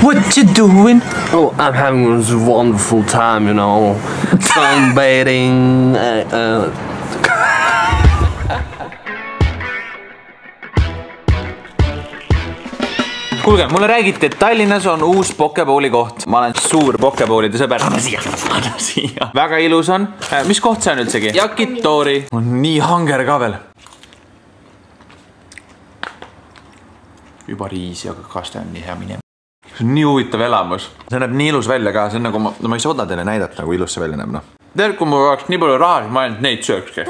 What you doing? Oh, I'm having this wonderful time, you know. Sunbathing. Kuulge, mulle räägiti, et Tallinnas on uus Pokebowli koht. Ma olen suur Pokebowlide sõber. Anna siia. Väga ilus on. Mis koht see on üldsegi? Yakitori. On nii hanger ka veel. Juba riisi, aga kaste on nii hea minema. See on nii huvitav elamus. See näeb nii ilus välja ka. See on nagu, ma ei sooda teile näidata, nagu ilus see välja näeb. Tead, kui mul oleks nii palju raha, siis ma ainult neid söökski.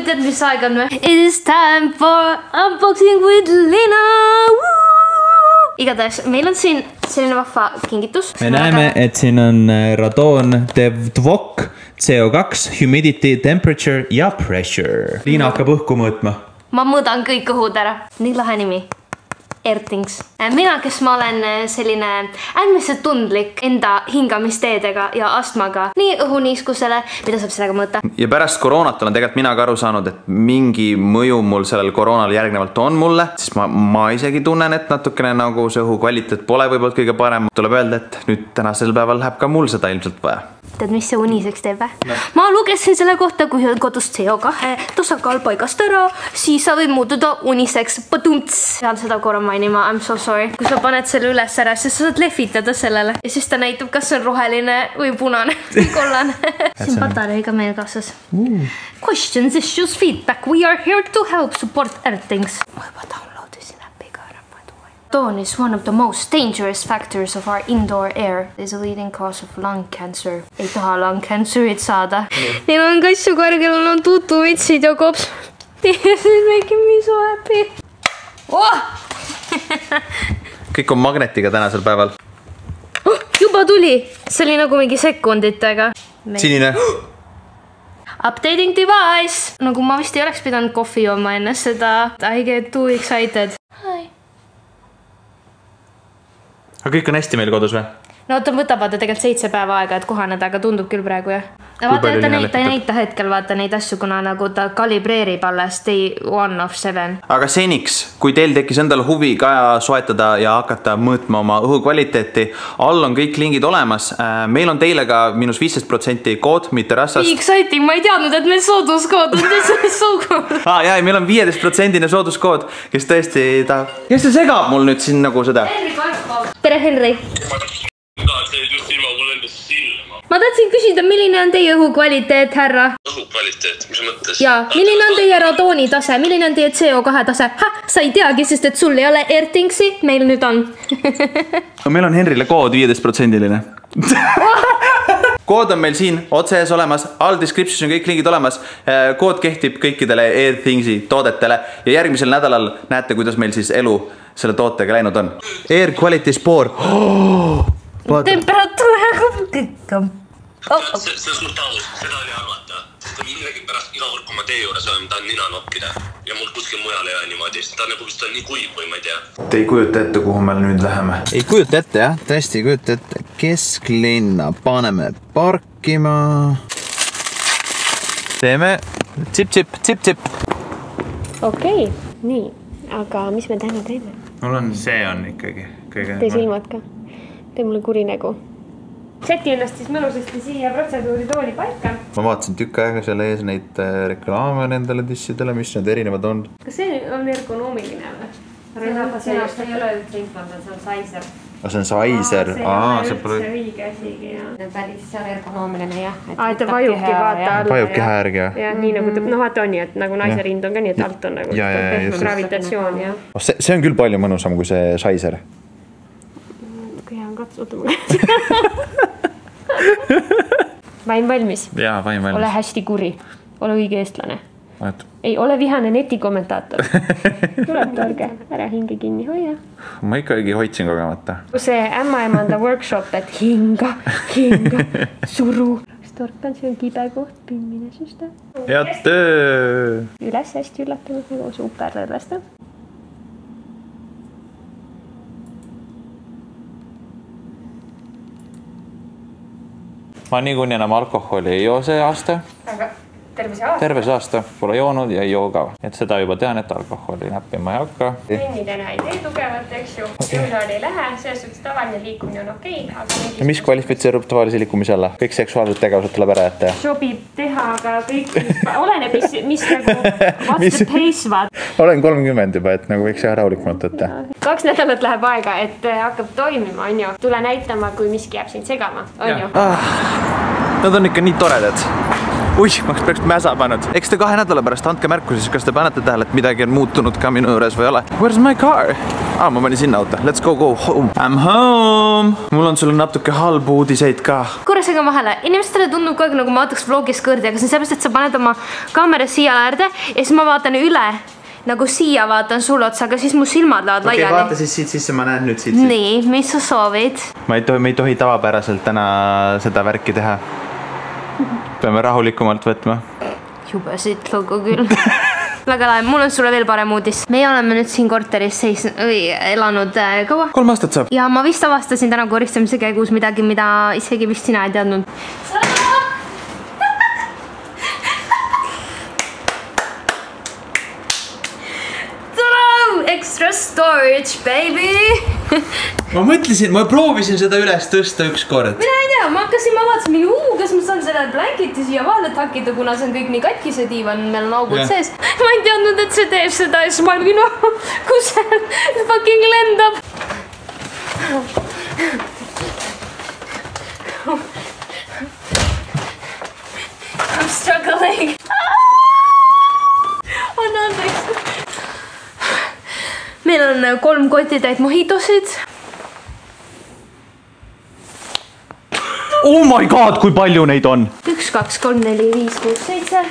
Tead, mis aeg on või? It is time for unboxing with Lina! Igatahes, meil on siin selline vahva kingitus. Me näeme, et siin on radoon, tvok, CO2, humidity, temperature ja pressure. Liina hakkab õhku mõõtma. Ma mõõdan kõik õhud ära. Nii lahe nimi. Airthings. Mina, kes ma olen selline äärmiselt tundlik enda hingamisteedega ja astmaga nii õhuniiskusele, mida saab sellega mõõta. Ja pärast koroonat olen tegelikult mina ka aru saanud, et mingi mõju mul sellel koroonal järgnevalt on mulle, siis ma isegi tunnen, et natukene nagu see õhu kvaliteet pole võib-olla kõige parem. Tuleb öelda, et nüüd tänasel päeval läheb ka mul seda ilmselt vaja. Tead, mis see uniseks teeb? Ma lugesin selle kohta, kui on kodus CO2 tasakaal paigast ära, siis sa võid muutuda uniseks. Pean seda korra mainima, I'm so sorry. Kui sa paned selle üles ära, siis sa saad lehvitada sellele. Ja siis ta näitab, kas see on roheline või punane või kollane. See on patareiga meil kaasas. Questions, issues, feedback. We are here to help support Airthings. Ma juba downloadisin äppi ka ära. Radon is one of the most dangerous factors of our indoor air. It is a leading cause of lung cancer. Ei taha lung cancerit saada. Neil on kassu kõrgel on tutuvitsid ja kops. This is making me so happy. Kõik on magnetiga tänasel päeval. Juba tuli. See oli nagu mingi sekunditega. Sinine. Updating device. Nagu ma vist ei oleks pidanud kohvi jooma enne seda. I get too excited. Hi. Aga kõik on hästi meil kodus või? No ta võtab vaata tegelikult 7 päeva aega, et kohaneda, aga tundub küll praegu jah. Vaata, et ta ei näita hetkel vaata neid asju, kuna nagu ta kalibreerib alles day 1 of 7. Aga seniks, kui teil tekkis endal huvi ka soetada ja hakata mõõtma oma õhu kvaliteeti, all on kõik lingid olemas. Meil on teile ka -15% kood, mitte rassast. Exciting, ma ei teadnud, et meil sooduskood on soodus. Jaa, meil on 15% sooduskood, kes tõesti tahab. Kes see segab mul nüüd siin nagu seda? Tere, Henri. Ma tahtsin küsida, milline on teie õhu kvaliteet, härra? Õhu kvaliteet, mis mõttes? Jaa, milline on teie radooni tase, milline on teie CO2 tase? Sa ei teagi, sest et sul ei ole Airthingsi, meil nüüd on. Meil on Henrile kood 15%-line. Kood on meil siin otsees olemas, all description on kõik lingid olemas. Kood kehtib kõikidele Airthingsi toodetele ja järgmisel nädalal näete, kuidas meil siis elu selle tootega läinud on. Air Quality Spore. Temperatuur kõik on. See on suht aus, seda oli arvata. Sest millegi pärast iga kord, kui ma tee juures olen, tahan nina nokkida. Ja mul kuskil mujal ei ole niimoodi. Ta nagu vist on nii kuiv või ma ei tea. Te ei kujuta ette, kuhu me nüüd läheme? Ei kujuta ette, jah. Tõesti ei kujuta ette. Kesklinna paneme parkima. Teeme tsip-tsip. Okei, nii. Aga mis me täna teeme? Mul on, see on ikkagi kõige... Tee silmad ka. Tee mulle kuri nägu. Seti ennast siis mõnusasti siia protseduuri tooli paika. Ma vaatasin tükk aega seal ees neid reklaame nendele dissidele, mis need erinevad on. Kas see on ergonoomiline või? See ei ole üldse infant, see on Sizer. See on Sizer. See pole õige asigi, jah. Päris ergonoomiline, jah. Et ta vajubki vaata alla. Vajub keha järgi, jah. Ja nii nagu, no vaata on ju, et nagu naise rind on ka nii, et alt on nagu gravitatsioon, jah. See on küll palju mõnusam kui see Sizer. Kui hea on katsuta mulle. Vaim valmis? Jaa, vaim valmis. Ole hästi kuri. Ole õige eestlane. Ei, ole vihane netikommentaator. Tuleb targe. Ära hinge kinni hoia. Ma ikkagi hoidsin kogemata. See ämmaemanda workshop, et hinga, suru. Torkan, see on kibe koht, pimmine süsta. Head töö! Üles hästi üllatanud, nagu super lõdvesta. Ma niikuinii enam alkoholi ei joo see aasta. terve see aasta. Pole joonud ja ei joo ka. Et seda juba tean, et alkoholi näppima ei hakka. Trenni täna ei tee tugevat, eks ju. Jõusaali ei lähe, selles suhtes tavaline liikumine on okei. Ja mis kvalifitseerub tavalise liikumise alla? Kõik seksuaalsed tegevused tuleb ära jätta. Sobib teha, aga kõik oleneb, mis nagu what's the pace vaat. Olen 30 juba, et nagu võiks rahulikumalt võtta. 2 nädalat läheb aega, et hakkab toimima, on ju. Tule näitama, kui miski jääb sind segama, on ju. Nad on ikka nii toredad. Ui, ma peaks mäsa pannud. Eks te 2 nädala pärast andke märku siis, kas te panete tähele, et midagi on muutunud ka minu juures või ei ole. Where's my car? Ma panin sinna auto. Let's go home. I'm home. Mul on sulle natuke halbu uudiseid ka. Korras aga vahele. Inimestele tundub kogu aeg nagu ma vaataks vlogis kõrdi, aga see on sellepärast, et sa paned oma kaamera siia äärde ja siis ma vaatan üle. Nagu siia vaatan sulle otsa, aga siis mu silmad lähevad laiali. Vaata siis siit sisse, ma näen nüüd siit. Nii, mis sa soovid? Me ei tohi tavapäraselt täna seda värki teha. Peame rahulikumalt võtma. Jube siit lugu küll. Väga lahe, mul on sulle veel parem uudis. Meie oleme nüüd siin korteris elanud kaua. 3 aastat saab. Ja ma vist avastasin täna koristamise käigus midagi, mida isegi vist sina ei teadnud. Extra storage, baby! Ma mõtlesin, ma proovisin seda üles tõsta üks kord. Mina ei tea, ma vaatasin, kas ma saan selle blanketi siia vahele takkida, kuna see on kõik nii katki, see diivan, meil on augud sees. Ma ei teadnud, et see teeb seda ja siis ma olin, kus see fucking lendab. I'm struggling. On andeks. Meil on 3 kotitäit mojitosid. Oh my god, kui palju neid on! 1, 2, 3, 4, 5, 6, 7,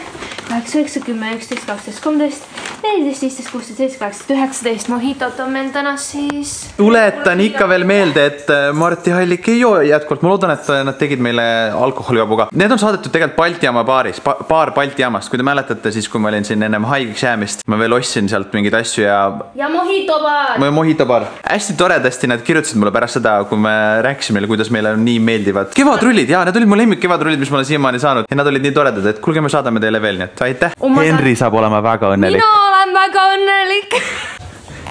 8, 9, 10, 11, 12, 13, 14, 15, 16, 17, 18, 19 mojitot on meil täna siis. Tuletan ikka veel meelde, et Marti Hallik ei joo jätkuvalt. Ma loodan, et nad tegid meile alkoholivabuga. Need on saadetud tegelikult Balti jaama baaris. Baar Balti jaamast. Kui te mäletate, siis kui ma olin siin ennem haigeks jäämist, ma veel ostsin sealt mingeid asju ja... Ja mojitobar! Mojitobar. Hästi toredasti nad kirjutasid mulle pärast seda, kui me rääkisime meile, kuidas meile on nii meeldivad. Kevadrullid, jaa, need olid mu lemmik kevadrullid, mis ma olen siiamaani saanud. Ja nad olid nii toredad, et kuulge, me saadame teile veel nii, et aitäh. Henri saab olema väga õnnelik. Mina olen väga õnnelik.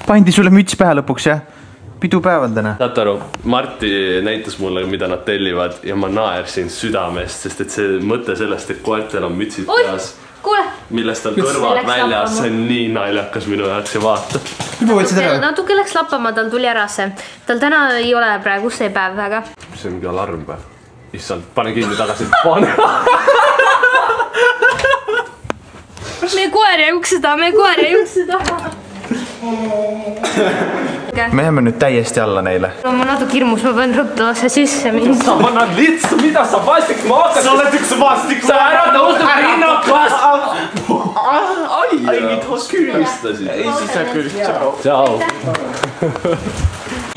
Pandi sulle müts pähe lõpuks, jah? Pidupäev on täna. Saad aru, Marti näitas mulle, mida nad tellivad ja ma naersin südamest, sest et see mõte sellest, et koertel on mütsid peas, millest tal kõrvad väljas, see on nii naljakas minu jaoks ja vaata. Natuke läks lappama, tal tuli ära see. Tal täna ei ole praegu see päev väga. See on mingi alarm päev. Issand, pane kinni tagasi. Pane! Me koer ei ukse taha. Me jääme nüüd täiesti alla neile. Ma natuke hirmus, ma pean rõptu lase sisse mingi. Sa panad litsu, mida sa vastik maakad? Sa oled üks vastik, sa ära tõustud rinnakas! Ai, ei tohas külistasid. Ei, siis sa küll. Tšau.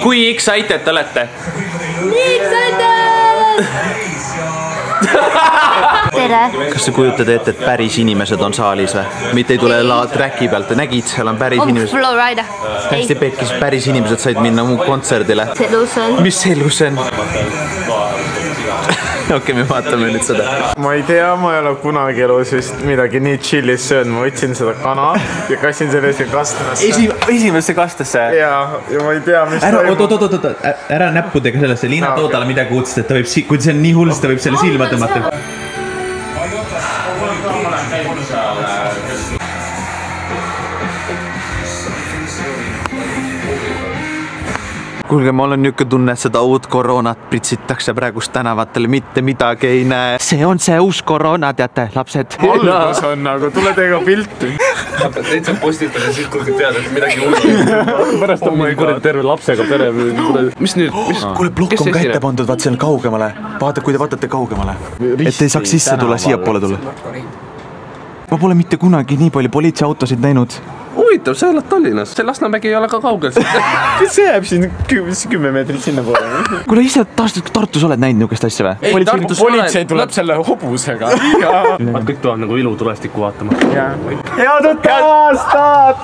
Kui excited te olete? Nii excited! Tere! Kas te kujutate ette, et päris inimesed on saalis või? Mitte ei tule tracki pealt, nägid, seal on päris inimesed. Flowrider. Hästi pekkis, päris inimesed said minna mu kontserdile. Selus on. Mis selus on? Okei, me vaatame nüüd seda. Ma ei tea, ma ei ole kunagi elus vist midagi nii chillis söönud. Ma võtsin seda kana ja kassin selle kastmesse. Esimesse kastesse? Ja ma ei tea, mis toimub. Oot, ära näppudega sellesse. Liina too talle midagi uudset, et ta võib, kui see on nii hull, siis ta võib selle silma tõmmata. Kuulge, mul on niuke tunne, et seda uut koroonat pritsitakse praegust tänavatel, mitte midagi ei näe. See on see uus koroona, teate, lapsed. Algus on nagu, tule teega pilti. Teid saab postitada siis, kui tead, et midagi uus. Pärast on mingi kuradi terve lapsega pere. Mis nüüd? Kuule, plokk on ka ette pandud, vaat see on kaugemale. Vaata, kui te vaatate kaugemale. Et ei saaks sisse tulla, siia poole tulla. Ma pole mitte kunagi nii palju politseiautosid näinud. Huvitav, sa oled Tallinnas. See Lasnamägi ei ole ka kaugel. See jääb siin 10 meetrit sinna poole. Kuule, ise Tartus oled näinud niukest asja või? Politsei tuleb selle hobusega. Nad kõik tulevad nagu ilutulestikku vaatama. Head uut aastat!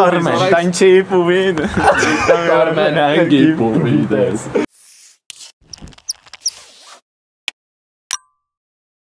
Karmen tantsib huvides. Karmen hängib huvides.